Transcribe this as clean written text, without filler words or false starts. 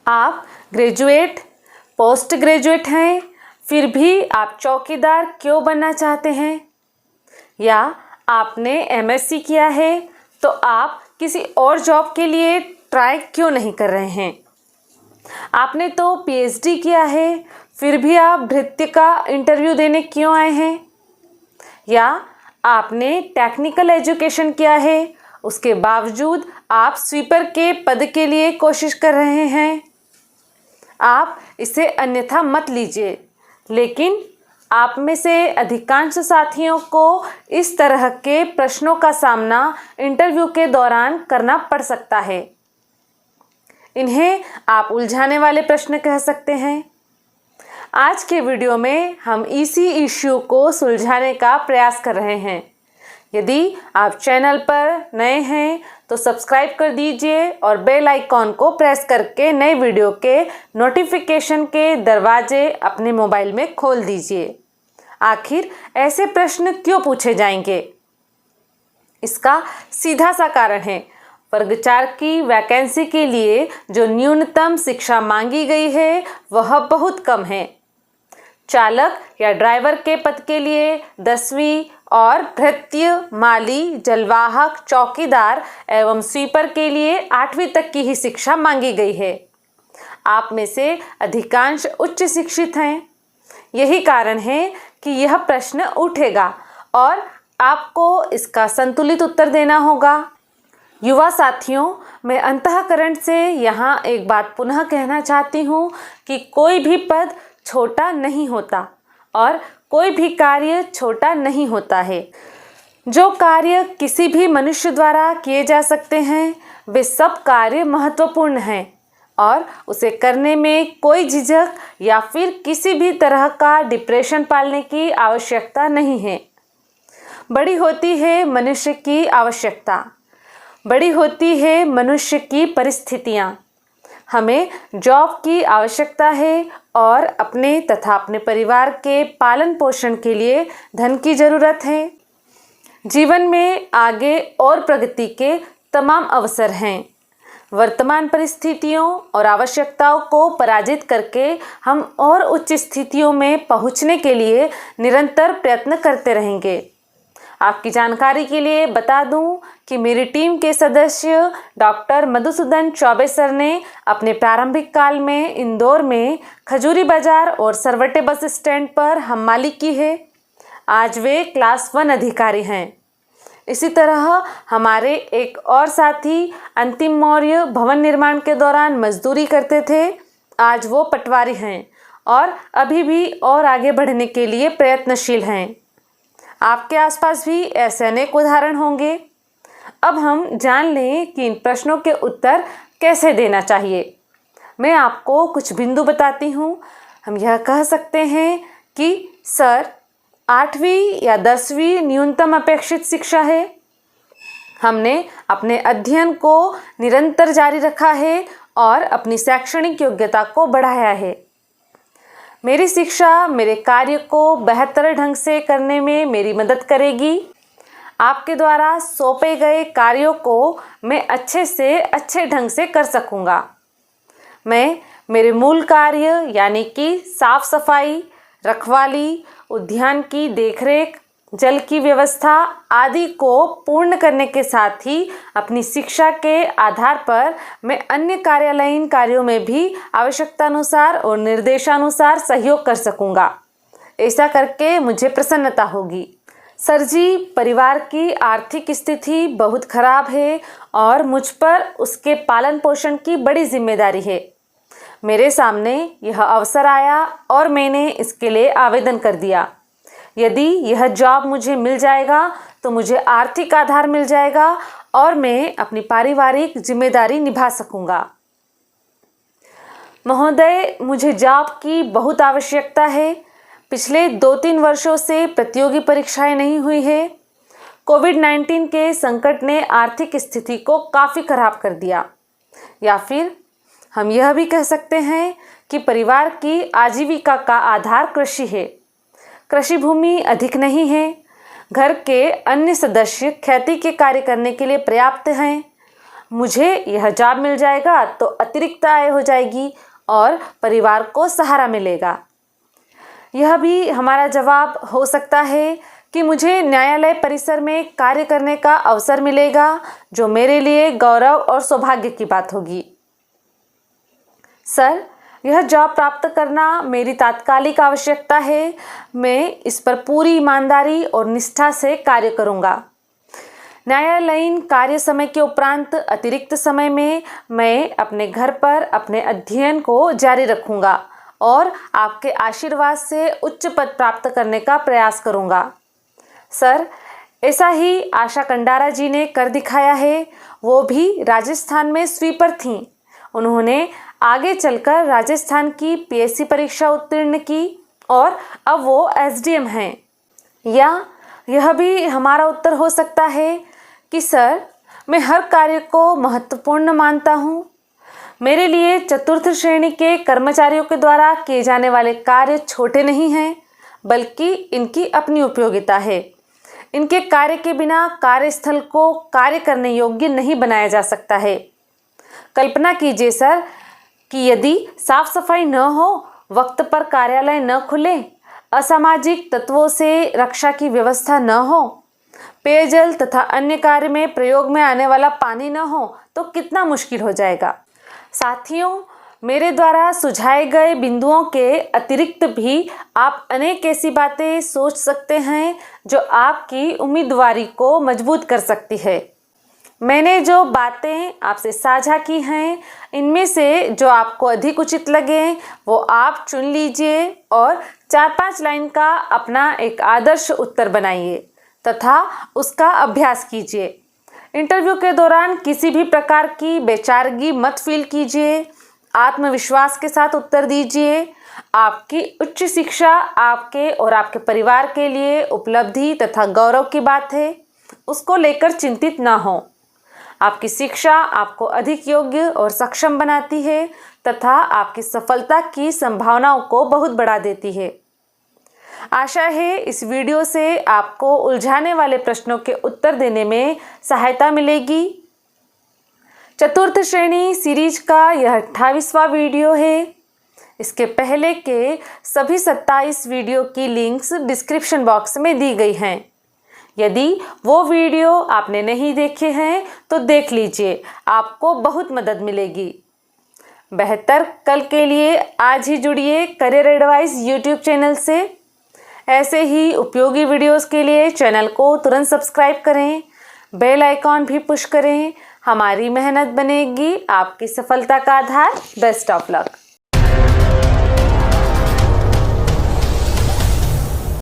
आप graduate, post graduate हैं, फिर भी आप चौकीदार क्यों बनना चाहते हैं? या आपने एमएससी किया है तो आप किसी और जॉब के लिए ट्राई क्यों नहीं कर रहे हैं? आपने तो पीएचडी किया है, फिर भी आप नृत्य का इंटरव्यू देने क्यों आए हैं? या आपने टेक्निकल एजुकेशन किया है, उसके बावजूद आप स्वीपर के पद के लिए कोशिश कर रहे हैं? आप इसे अन्यथा मत लीजिए, लेकिन आप में से अधिकांश साथियों को इस तरह के प्रश्नों का सामना इंटरव्यू के दौरान करना पड़ सकता है। इन्हें आप उलझाने वाले प्रश्न कह सकते हैं। आज के वीडियो में हम इसी इश्यू को सुलझाने का प्रयास कर रहे हैं। यदि आप चैनल पर नए हैं तो सब्सक्राइब कर दीजिए और बेल आइकॉन को प्रेस करके नए वीडियो के नोटिफिकेशन के दरवाजे अपने मोबाइल में खोल दीजिए। आखिर ऐसे प्रश्न क्यों पूछे जाएंगे? इसका सीधा सा कारण है, वर्ग 4 की वैकेंसी के लिए जो न्यूनतम शिक्षा मांगी गई है वह बहुत कम है। चालक या ड्राइवर के पद के लिए 10वीं और भृत्य, माली, जलवाहक, चौकीदार एवं स्वीपर के लिए 8वीं तक की ही शिक्षा मांगी गई है। आप में से अधिकांश उच्च शिक्षित हैं। यही कारण है कि यह प्रश्न उठेगा और आपको इसका संतुलित उत्तर देना होगा। युवा साथियों, मैं अंतःकरण से यहाँ एक बात पुनः कहना चाहती हूँ कि कोई भी पद छोटा नहीं होता और कोई भी कार्य छोटा नहीं होता है। जो कार्य किसी भी मनुष्य द्वारा किए जा सकते हैं वे सब कार्य महत्वपूर्ण हैं और उसे करने में कोई झिझक या फिर किसी भी तरह का डिप्रेशन पालने की आवश्यकता नहीं है। बड़ी होती है मनुष्य की आवश्यकता, बड़ी होती है मनुष्य की परिस्थितियाँ। हमें जॉब की आवश्यकता है और अपने तथा अपने परिवार के पालन पोषण के लिए धन की ज़रूरत है। जीवन में आगे और प्रगति के तमाम अवसर हैं। वर्तमान परिस्थितियों और आवश्यकताओं को पराजित करके हम और उच्च स्थितियों में पहुंचने के लिए निरंतर प्रयत्न करते रहेंगे। आपकी जानकारी के लिए बता दूं कि मेरी टीम के सदस्य डॉक्टर मधुसूदन चौबे सर ने अपने प्रारंभिक काल में इंदौर में खजूरी बाजार और सरवटे बस स्टैंड पर हमाली की है। आज वे क्लास 1 अधिकारी हैं। इसी तरह हमारे एक और साथी अंतिम मौर्य भवन निर्माण के दौरान मजदूरी करते थे। आज वो पटवारी हैं और अभी भी और आगे बढ़ने के लिए प्रयत्नशील हैं। आपके आसपास भी ऐसे अनेक उदाहरण होंगे। अब हम जान लें कि इन प्रश्नों के उत्तर कैसे देना चाहिए। मैं आपको कुछ बिंदु बताती हूँ। हम यह कह सकते हैं कि सर 8वीं या 10वीं न्यूनतम अपेक्षित शिक्षा है। हमने अपने अध्ययन को निरंतर जारी रखा है और अपनी शैक्षणिक योग्यता को बढ़ाया है। मेरी शिक्षा मेरे कार्य को बेहतर ढंग से करने में मेरी मदद करेगी। आपके द्वारा सौंपे गए कार्यों को मैं अच्छे से अच्छे ढंग से कर सकूँगा। मैं मेरे मूल कार्य यानी कि साफ सफाई, रखवाली, उद्यान की देखरेख, जल की व्यवस्था आदि को पूर्ण करने के साथ ही अपनी शिक्षा के आधार पर मैं अन्य कार्यालयीन कार्यों में भी आवश्यकतानुसार और निर्देशानुसार सहयोग कर सकूंगा। ऐसा करके मुझे प्रसन्नता होगी। सर जी, परिवार की आर्थिक स्थिति बहुत खराब है और मुझ पर उसके पालन पोषण की बड़ी जिम्मेदारी है। मेरे सामने यह अवसर आया और मैंने इसके लिए आवेदन कर दिया। यदि यह जॉब मुझे मिल जाएगा तो मुझे आर्थिक आधार मिल जाएगा और मैं अपनी पारिवारिक जिम्मेदारी निभा सकूंगा। महोदय, मुझे जॉब की बहुत आवश्यकता है। पिछले 2-3 वर्षों से प्रतियोगी परीक्षाएं नहीं हुई है। कोविड-19 के संकट ने आर्थिक स्थिति को काफ़ी खराब कर दिया। या फिर हम यह भी कह सकते हैं कि परिवार की आजीविका का आधार कृषि है। कृषि भूमि अधिक नहीं है। घर के अन्य सदस्य खेती के कार्य करने के लिए पर्याप्त हैं। मुझे यह जॉब मिल जाएगा तो अतिरिक्त आय हो जाएगी और परिवार को सहारा मिलेगा। यह भी हमारा जवाब हो सकता है कि मुझे न्यायालय परिसर में कार्य करने का अवसर मिलेगा, जो मेरे लिए गौरव और सौभाग्य की बात होगी। सर, यह जॉब प्राप्त करना मेरी तात्कालिक आवश्यकता है। मैं इस पर पूरी ईमानदारी और निष्ठा से कार्य करूंगा। न्यायालयीन कार्य समय के उपरांत अतिरिक्त समय में मैं अपने घर पर अपने अध्ययन को जारी रखूंगा और आपके आशीर्वाद से उच्च पद प्राप्त करने का प्रयास करूंगा। सर, ऐसा ही आशा कंडारा जी ने कर दिखाया है। वो भी राजस्थान में स्वीपर थीं। उन्होंने आगे चलकर राजस्थान की पीएससी परीक्षा उत्तीर्ण की और अब वो एसडीएम हैं। या यह भी हमारा उत्तर हो सकता है कि सर, मैं हर कार्य को महत्वपूर्ण मानता हूँ। मेरे लिए चतुर्थ श्रेणी के कर्मचारियों के द्वारा किए जाने वाले कार्य छोटे नहीं हैं, बल्कि इनकी अपनी उपयोगिता है। इनके कार्य के बिना कार्यस्थल को कार्य करने योग्य नहीं बनाया जा सकता है। कल्पना कीजिए सर कि यदि साफ सफाई न हो, वक्त पर कार्यालय न खुले, असामाजिक तत्वों से रक्षा की व्यवस्था न हो, पेयजल तथा अन्य कार्य में प्रयोग में आने वाला पानी न हो, तो कितना मुश्किल हो जाएगा। साथियों, मेरे द्वारा सुझाए गए बिंदुओं के अतिरिक्त भी आप अनेक ऐसी बातें सोच सकते हैं जो आपकी उम्मीदवारी को मजबूत कर सकती है। मैंने जो बातें आपसे साझा की हैं, इनमें से जो आपको अधिक उचित लगे वो आप चुन लीजिए और 4-5 लाइन का अपना एक आदर्श उत्तर बनाइए तथा उसका अभ्यास कीजिए। इंटरव्यू के दौरान किसी भी प्रकार की बेचारगी मत फील कीजिए। आत्मविश्वास के साथ उत्तर दीजिए। आपकी उच्च शिक्षा आपके और आपके परिवार के लिए उपलब्धि तथा गौरव की बात है, उसको लेकर चिंतित ना हो। आपकी शिक्षा आपको अधिक योग्य और सक्षम बनाती है तथा आपकी सफलता की संभावनाओं को बहुत बढ़ा देती है। आशा है इस वीडियो से आपको उलझाने वाले प्रश्नों के उत्तर देने में सहायता मिलेगी। चतुर्थ श्रेणी सीरीज का यह 28वां वीडियो है। इसके पहले के सभी 27 वीडियो की लिंक्स डिस्क्रिप्शन बॉक्स में दी गई हैं। यदि वो वीडियो आपने नहीं देखे हैं तो देख लीजिए, आपको बहुत मदद मिलेगी। बेहतर कल के लिए आज ही जुड़िए करियर एडवाइस यूट्यूब चैनल से। ऐसे ही उपयोगी वीडियोस के लिए चैनल को तुरंत सब्सक्राइब करें, बेल आइकॉन भी पुश करें। हमारी मेहनत बनेगी आपकी सफलता का आधार। Best of luck.